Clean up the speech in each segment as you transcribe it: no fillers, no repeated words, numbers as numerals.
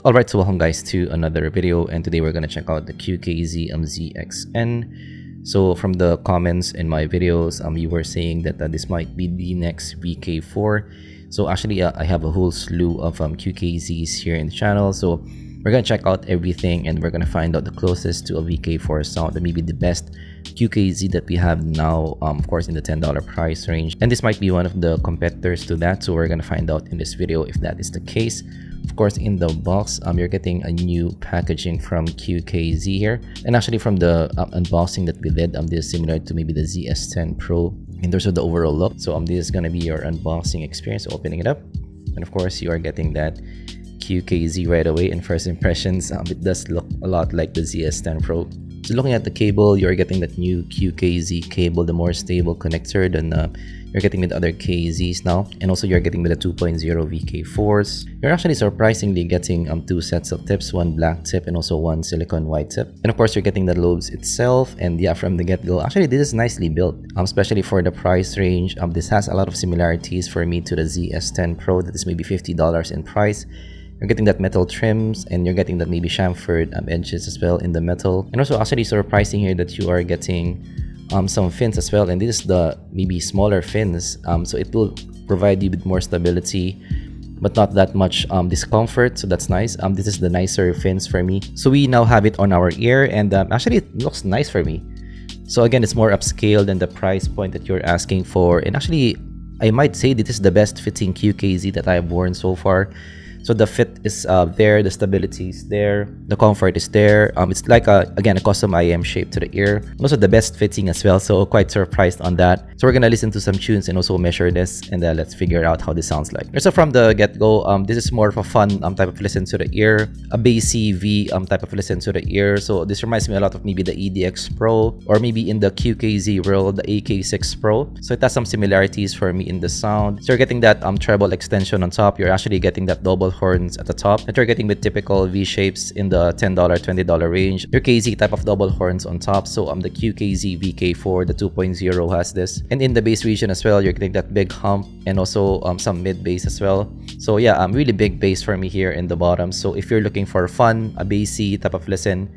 Alright, so welcome guys to another video, and today we're gonna check out the QKZ ZXN. So from the comments in my videos, you were saying that this might be the next VK4. So actually I have a whole slew of QKZs here in the channel, so we're gonna check out everything and we're gonna find out the closest to a VK4 sound and maybe the best QKZ that we have now, of course in the $10 price range, and this might be one of the competitors to that, so we're gonna find out in this video if that is the case. Of course, in the box, you're getting a new packaging from QKZ here, and actually from the unboxing that we did, this is similar to maybe the ZS10 Pro in terms of the overall look. So this is gonna be your unboxing experience, opening it up, and of course you are getting that QKZ right away. In first impressions, it does look a lot like the ZS10 Pro. So looking at the cable, you're getting that new QKZ cable, the more stable connector than you're getting with other KZs now, and also you're getting with the 2.0 VK4s. You're actually surprisingly getting two sets of tips, one black tip and also one silicone white tip. And of course you're getting the lobes itself, and yeah, from the get-go, actually this is nicely built, especially for the price range. This has a lot of similarities for me to the ZS10 Pro that is maybe $50 in price. You're getting that metal trims, and you're getting that maybe chamfered edges as well in the metal. And also actually surprising here that you are getting some fins as well, and this is the maybe smaller fins, so it will provide you with more stability but not that much discomfort, so that's nice. This is the nicer fins for me. So we now have it on our ear, and actually it looks nice for me. So again, it's more upscale than the price point that you're asking for, and actually I might say this is the best fitting QKZ that I've worn so far. So the fit is there, the stability is there, the comfort is there. It's like again a custom IEM shape to the ear. Also the best fitting as well, so quite surprised on that. So we're gonna listen to some tunes and also measure this, and let's figure out how this sounds like. So from the get-go, this is more of a fun type of listen to the ear, a bassy V type of listen to the ear. So this reminds me a lot of maybe the EDX Pro, or maybe in the QKZ world, the AK6 Pro. So it has some similarities for me in the sound. So you're getting that treble extension on top. You're actually getting that double horns at the top that you're getting with typical V shapes in the $10 $20 range. Your KZ type of double horns on top. So the QKZ VK4, the 2.0 has this, and in the bass region as well, you're getting that big hump and also some mid bass as well. So yeah, really big bass for me here in the bottom. So if you're looking for fun, a bassy type of listen,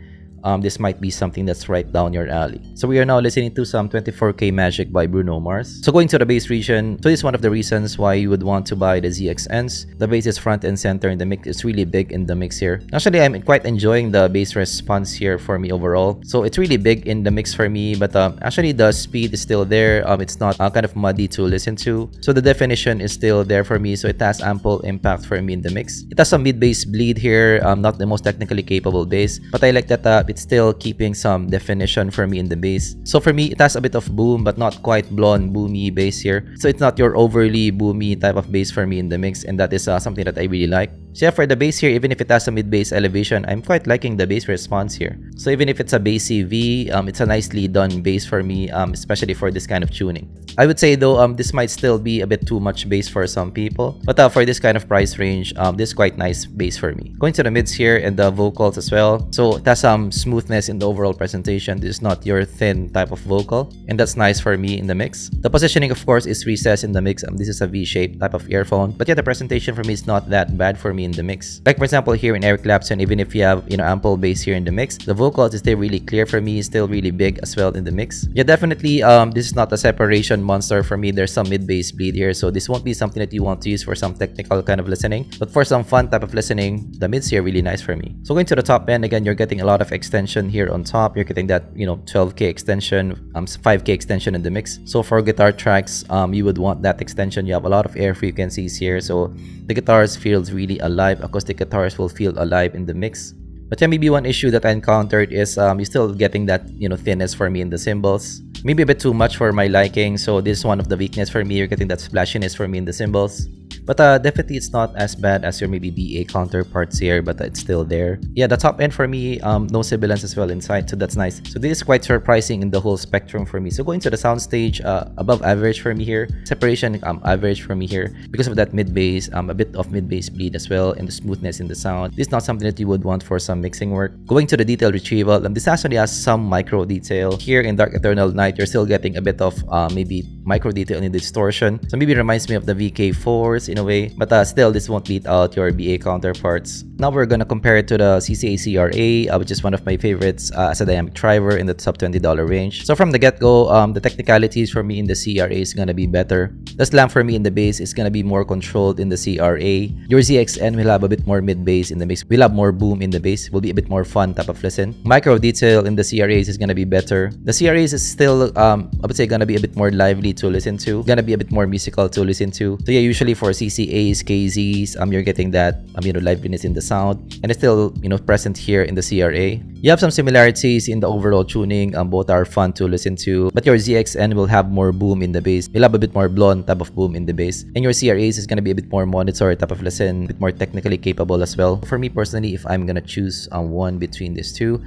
this might be something that's right down your alley. So we are now listening to some 24K Magic by Bruno Mars. So going to the bass region, so this is one of the reasons why you would want to buy the ZXNs. The bass is front and center in the mix. It's really big in the mix here. Actually, I'm quite enjoying the bass response here for me overall. So it's really big in the mix for me, but actually the speed is still there. It's not kind of muddy to listen to. So the definition is still there for me. So it has ample impact for me in the mix. It has some mid-bass bleed here. Not the most technically capable bass, but I like that it's still keeping some definition for me in the bass. So for me, it has a bit of boom, but not quite blonde boomy bass here. So it's not your overly boomy type of bass for me in the mix, and that is something that I really like. So yeah, for the bass here, even if it has a mid-bass elevation, I'm quite liking the bass response here. So even if it's a bassy V, it's a nicely done bass for me, especially for this kind of tuning. I would say though, this might still be a bit too much bass for some people, but for this kind of price range, this is quite nice bass for me. Going to the mids here and the vocals as well. So it has some smoothness in the overall presentation. This is not your thin type of vocal, and that's nice for me in the mix. The positioning, of course, is recessed in the mix. This is a V-shaped type of earphone, but yeah, the presentation for me is not that bad for me in the mix. Like for example here in Eric Clapton, even if you have ample bass here in the mix, the vocals is still really clear for me, still really big as well in the mix. Yeah, definitely this is not a separation monster for me. There's some mid-bass bleed here, so this won't be something that you want to use for some technical kind of listening, but for some fun type of listening, the mids here really nice for me. So going to the top end, again, you're getting a lot of extension here on top. You're getting that 12K extension, 5K extension in the mix. So for guitar tracks, you would want that extension. You have a lot of air frequencies here, so the guitars feels really alive. Acoustic guitars will feel alive in the mix. But yeah, maybe one issue that I encountered is you're still getting that thinness for me in the cymbals. Maybe a bit too much for my liking, so this is one of the weakness for me. You're getting that splashiness for me in the cymbals. But definitely it's not as bad as your maybe BA counterparts here, but it's still there. Yeah, the top end for me, no sibilance as well inside, so that's nice. So this is quite surprising in the whole spectrum for me. So going to the sound stage, above average for me here. Separation, average for me here. Because of that mid-bass, a bit of mid-bass bleed as well, and the smoothness in the sound. This is not something that you would want for some mixing work. Going to the detail retrieval, this actually has some micro detail. Here in Dark Eternal Night, you're still getting a bit of maybe micro detail and distortion. So maybe it reminds me of the VK4s in a way, but still this won't beat out your BA counterparts. Now we're gonna compare it to the CCA CRA, which is one of my favorites as a dynamic driver in the sub $20 range. So from the get-go, the technicalities for me in the CRA is gonna be better. The slam for me in the bass is gonna be more controlled in the CRA. Your ZXN will have a bit more mid-bass in the mix. We'll have more boom in the bass. Will be a bit more fun type of listen. Micro detail in the CRAs is gonna be better. The CRAs is still, I would say, gonna be a bit more lively to listen to. Gonna be a bit more musical to listen to. So yeah, usually for CCAs, KZs, you're getting that, liveliness in the sound, and it's still, present here in the CRA. You have some similarities in the overall tuning. Both are fun to listen to, but your ZXN will have more boom in the bass. You'll have a bit more blonde type of boom in the bass, and your CRAs is gonna be a bit more monitor type of listen, a bit more technically capable as well. For me personally, if I'm gonna choose one between these two,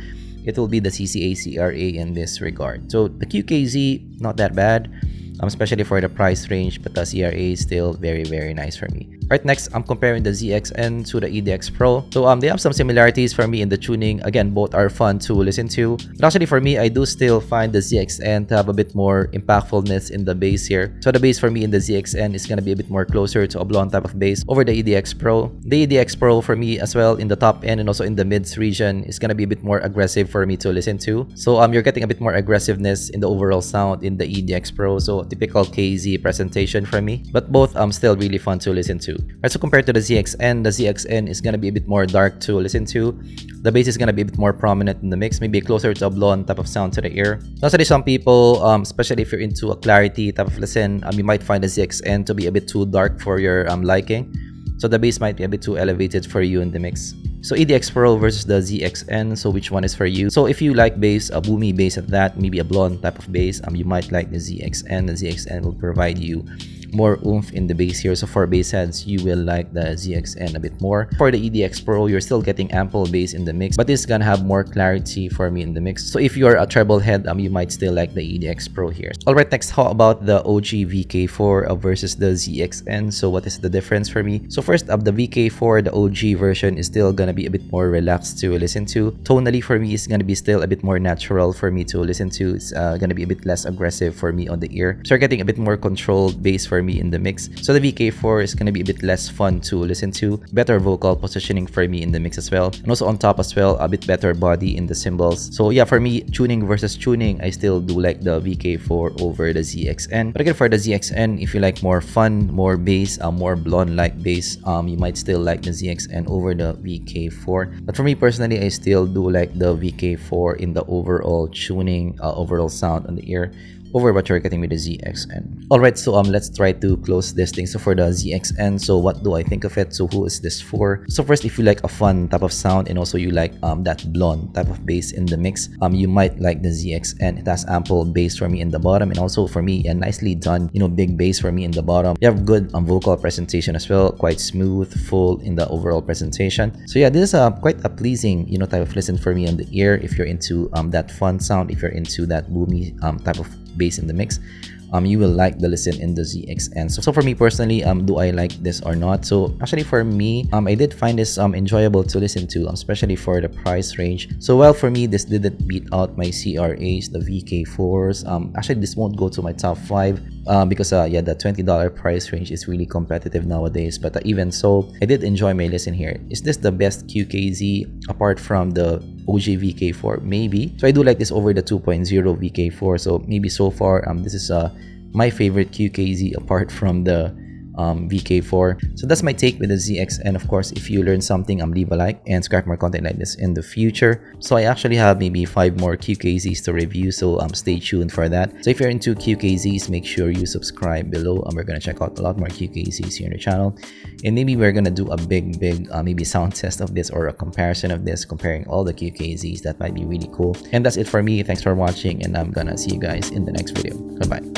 it will be the CCA CRA in this regard. So the QKZ, not that bad, especially for the price range, but the CRA is still very, very nice for me. Right, next, I'm comparing the ZXN to the EDX Pro. So they have some similarities for me in the tuning. Again, both are fun to listen to. But actually for me, I do still find the ZXN to have a bit more impactfulness in the bass here. So the bass for me in the ZXN is gonna be a bit more closer to a blonde type of bass over the EDX Pro. The EDX Pro for me as well in the top end and also in the mids region is gonna be a bit more aggressive for me to listen to. So you're getting a bit more aggressiveness in the overall sound in the EDX Pro. So typical KZ presentation for me. But both still really fun to listen to. Right, so compared to the ZXN is gonna be a bit more dark to listen to. The bass is gonna be a bit more prominent in the mix, maybe closer to a blonde type of sound to the ear. Actually, some people, especially if you're into a clarity type of listen, you might find the ZXN to be a bit too dark for your liking. So the bass might be a bit too elevated for you in the mix. So EDX Pro versus the ZXN, so which one is for you? So if you like bass, a boomy bass at that, maybe a blonde type of bass, you might like the ZXN. The ZXN will provide you more oomph in the bass here. So for bass heads, you will like the ZXN a bit more. For the EDX Pro, you're still getting ample bass in the mix, but this is gonna have more clarity for me in the mix. So if you're a treble head, you might still like the EDX Pro here. Alright, next, how about the OG VK4 versus the ZXN? So what is the difference for me? So first up, the VK4, the OG version, is still gonna be a bit more relaxed to listen to. Tonally for me, it's gonna be still a bit more natural for me to listen to. It's gonna be a bit less aggressive for me on the ear. So you're getting a bit more controlled bass for me in the mix. So the VK4 is gonna be a bit less fun to listen to. Better vocal positioning for me in the mix as well. And also on top as well, a bit better body in the cymbals. So yeah, for me, tuning versus tuning, I still do like the VK4 over the ZXN. But again, for the ZXN, if you like more fun, more bass, more blonde-like bass, you might still like the ZXN over the VK4. But for me personally, I still do like the VK4 in the overall tuning, overall sound on the ear, over what you're getting with the ZXN. Alright, so let's try to close this thing. So for the ZXN, so what do I think of it? So who is this for? So first, if you like a fun type of sound and also you like that blonde type of bass in the mix, you might like the ZXN. It has ample bass for me in the bottom, and also for me, a nicely done, big bass for me in the bottom. You have good vocal presentation as well, quite smooth, full in the overall presentation. So yeah, this is quite a pleasing, type of listen for me on the ear if you're into that fun sound, if you're into that boomy type of bass in the mix. You will like the listen in the ZXN. So for me personally, do I like this or not? So actually for me, I did find this enjoyable to listen to, especially for the price range. So while for me, this didn't beat out my CRAs, the VK4s. Actually, this won't go to my top 5 because yeah, the $20 price range is really competitive nowadays. But even so, I did enjoy my listen here. Is this the best QKZ apart from the OG VK4? Maybe. So I do like this over the 2.0 VK4. So maybe so far, this is my favorite QKZ apart from the VK4. So that's my take with the ZXN. Of course, if you learned something, leave a like and subscribe for more content like this in the future. So I actually have maybe 5 more QKZs to review, so stay tuned for that. So if you're into QKZs, make sure you subscribe below, and we're gonna check out a lot more QKZs here on the channel, and maybe we're gonna do a big maybe sound test of this, or a comparison of this, comparing all the QKZs. That might be really cool. And that's it for me. Thanks for watching, and I'm gonna see you guys in the next video. Goodbye.